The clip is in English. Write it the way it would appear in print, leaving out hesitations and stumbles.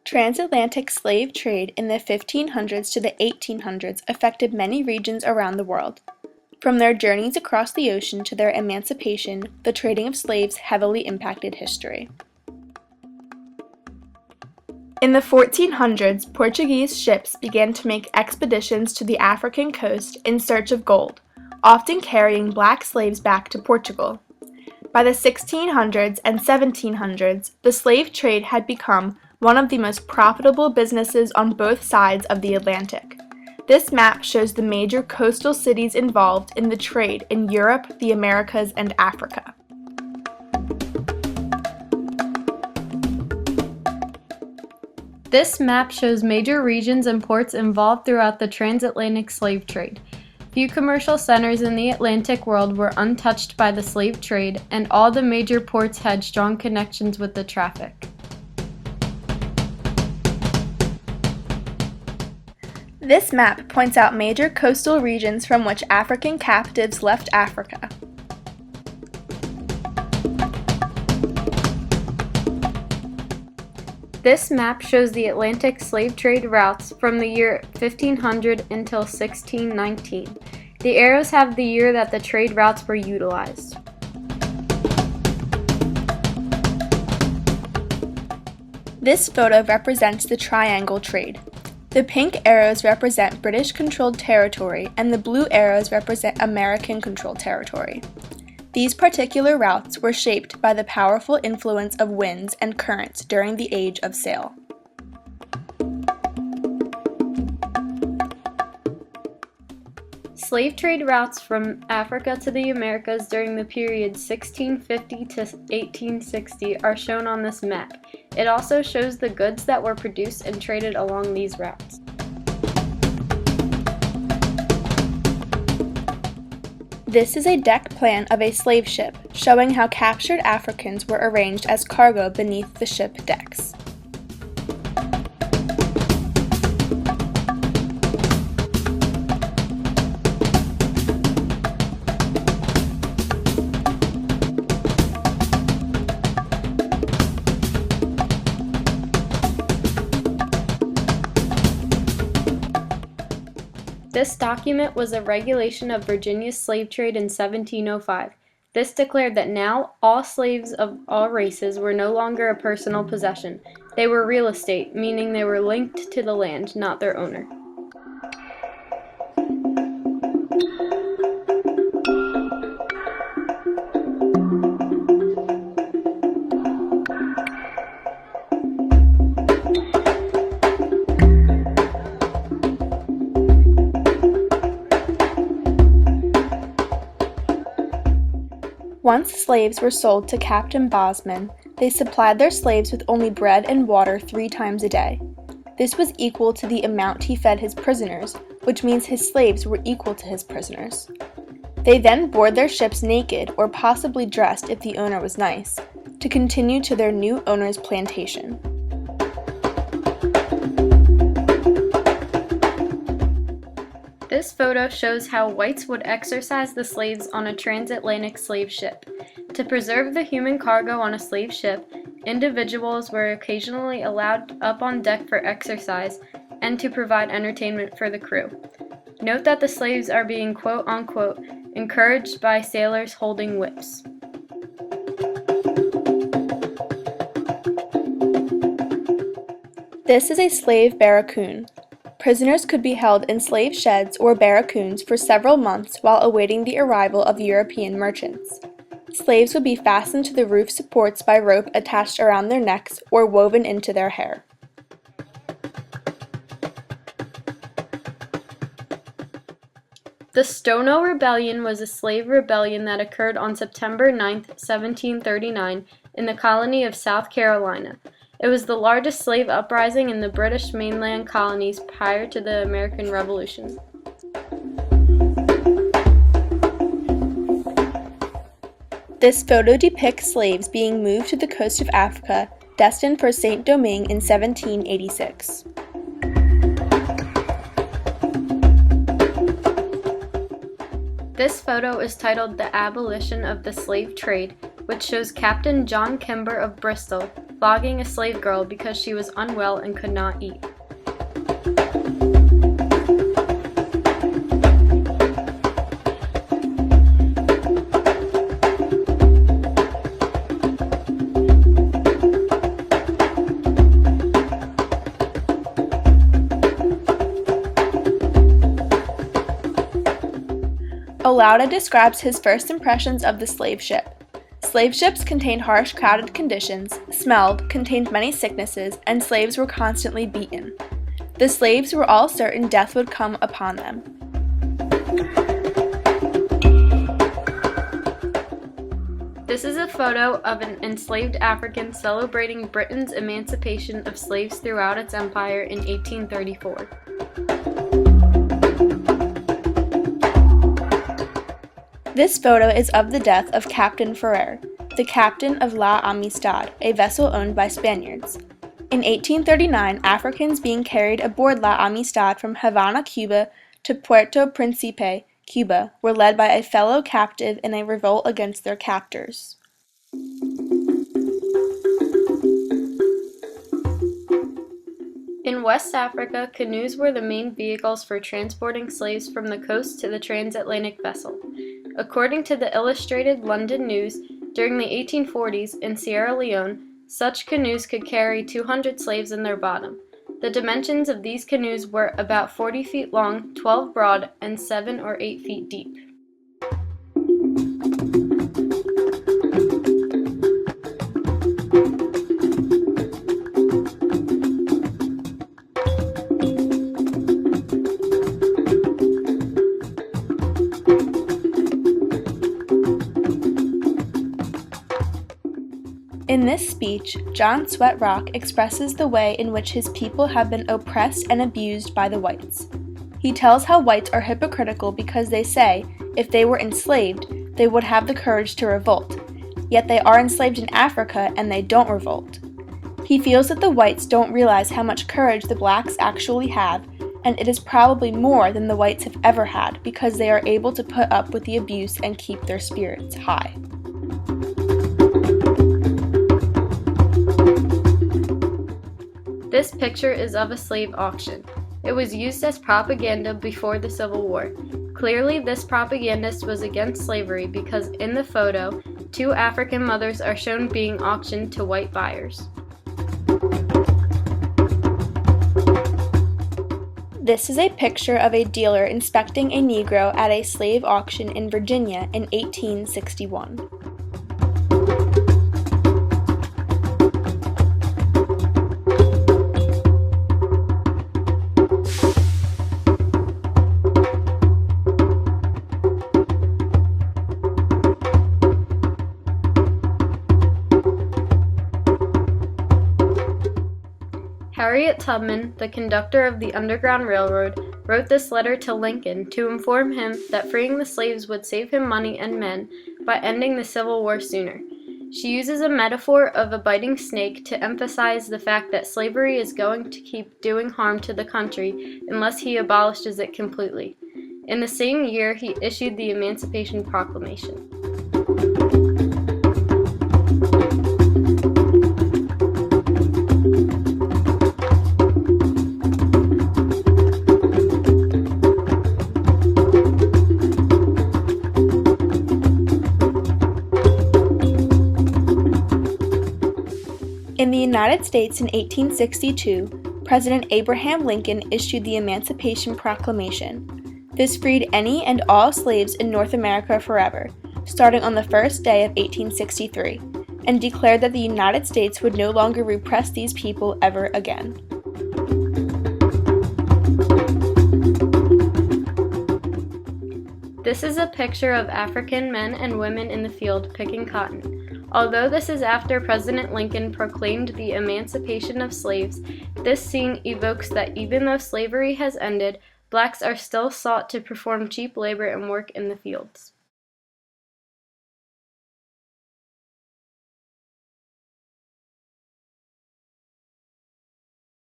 Transatlantic slave trade in the 1500s to the 1800s affected many regions around the world. From their journeys across the ocean to their emancipation, the trading of slaves heavily impacted history. In the 1400s, Portuguese ships began to make expeditions to the African coast in search of gold, often carrying black slaves back to Portugal. By the 1600s and 1700s, the slave trade had become one of the most profitable businesses on both sides of the Atlantic. This map shows the major coastal cities involved in the trade in Europe, the Americas, and Africa. This map shows major regions and ports involved throughout the transatlantic slave trade. Few commercial centers in the Atlantic world were untouched by the slave trade, and all the major ports had strong connections with the traffic. This map points out major coastal regions from which African captives left Africa. This map shows the Atlantic slave trade routes from the year 1500 until 1619. The arrows have the year that the trade routes were utilized. This photo represents the triangle trade. The pink arrows represent British-controlled territory and the blue arrows represent American-controlled territory. These particular routes were shaped by the powerful influence of winds and currents during the Age of Sail. Slave trade routes from Africa to the Americas during the period 1650 to 1860 are shown on this map. It also shows the goods that were produced and traded along these routes. This is a deck plan of a slave ship, showing how captured Africans were arranged as cargo beneath the ship decks. This document was a regulation of Virginia's slave trade in 1705. This declared that now all slaves of all races were no longer a personal possession. They were real estate, meaning they were linked to the land, not their owner. Once slaves were sold to Captain Bosman, they supplied their slaves with only bread and water 3 times a day. This was equal to the amount he fed his prisoners, which means his slaves were equal to his prisoners. They then board their ships naked, or possibly dressed if the owner was nice, to continue to their new owner's plantation. This photo shows how whites would exercise the slaves on a transatlantic slave ship. To preserve the human cargo on a slave ship, individuals were occasionally allowed up on deck for exercise and to provide entertainment for the crew. Note that the slaves are being quote-unquote encouraged by sailors holding whips. This is a slave barracoon. Prisoners could be held in slave sheds or barracoons for several months while awaiting the arrival of European merchants. Slaves would be fastened to the roof supports by rope attached around their necks or woven into their hair. The Stono Rebellion was a slave rebellion that occurred on September 9, 1739, in the colony of South Carolina. It was the largest slave uprising in the British mainland colonies prior to the American Revolution. This photo depicts slaves being moved to the coast of Africa, destined for Saint-Domingue in 1786. This photo is titled The Abolition of the Slave Trade, which shows Captain John Kember of Bristol flogging a slave girl because she was unwell and could not eat. Olaudah describes his first impressions of the slave ship. Slave ships contained harsh, crowded conditions, smelled, contained many sicknesses, and slaves were constantly beaten. The slaves were all certain death would come upon them. This is a photo of an enslaved African celebrating Britain's emancipation of slaves throughout its empire in 1834. This photo is of the death of Captain Ferrer, the captain of La Amistad, a vessel owned by Spaniards. In 1839, Africans being carried aboard La Amistad from Havana, Cuba to Puerto Principe, Cuba, were led by a fellow captive in a revolt against their captors. In West Africa, canoes were the main vehicles for transporting slaves from the coast to the transatlantic vessel. According to the Illustrated London News, during the 1840s in Sierra Leone, such canoes could carry 200 slaves in their bottom. The dimensions of these canoes were about 40 feet long, 12 broad, and 7 or 8 feet deep. In this speech, John Swett Rock expresses the way in which his people have been oppressed and abused by the whites. He tells how whites are hypocritical because they say, if they were enslaved, they would have the courage to revolt, yet they are enslaved in Africa and they don't revolt. He feels that the whites don't realize how much courage the blacks actually have, and it is probably more than the whites have ever had because they are able to put up with the abuse and keep their spirits high. This picture is of a slave auction. It was used as propaganda before the Civil War. Clearly, this propagandist was against slavery because in the photo, 2 African mothers are shown being auctioned to white buyers. This is a picture of a dealer inspecting a Negro at a slave auction in Virginia in 1861. Harriet Tubman, the conductor of the Underground Railroad, wrote this letter to Lincoln to inform him that freeing the slaves would save him money and men by ending the Civil War sooner. She uses a metaphor of a biting snake to emphasize the fact that slavery is going to keep doing harm to the country unless he abolishes it completely. In the same year, he issued the Emancipation Proclamation. In the United States in 1862, President Abraham Lincoln issued the Emancipation Proclamation. This freed any and all slaves in North America forever, starting on the first day of 1863, and declared that the United States would no longer repress these people ever again. This is a picture of African men and women in the field picking cotton. Although this is after President Lincoln proclaimed the emancipation of slaves, this scene evokes that even though slavery has ended, blacks are still sought to perform cheap labor and work in the fields.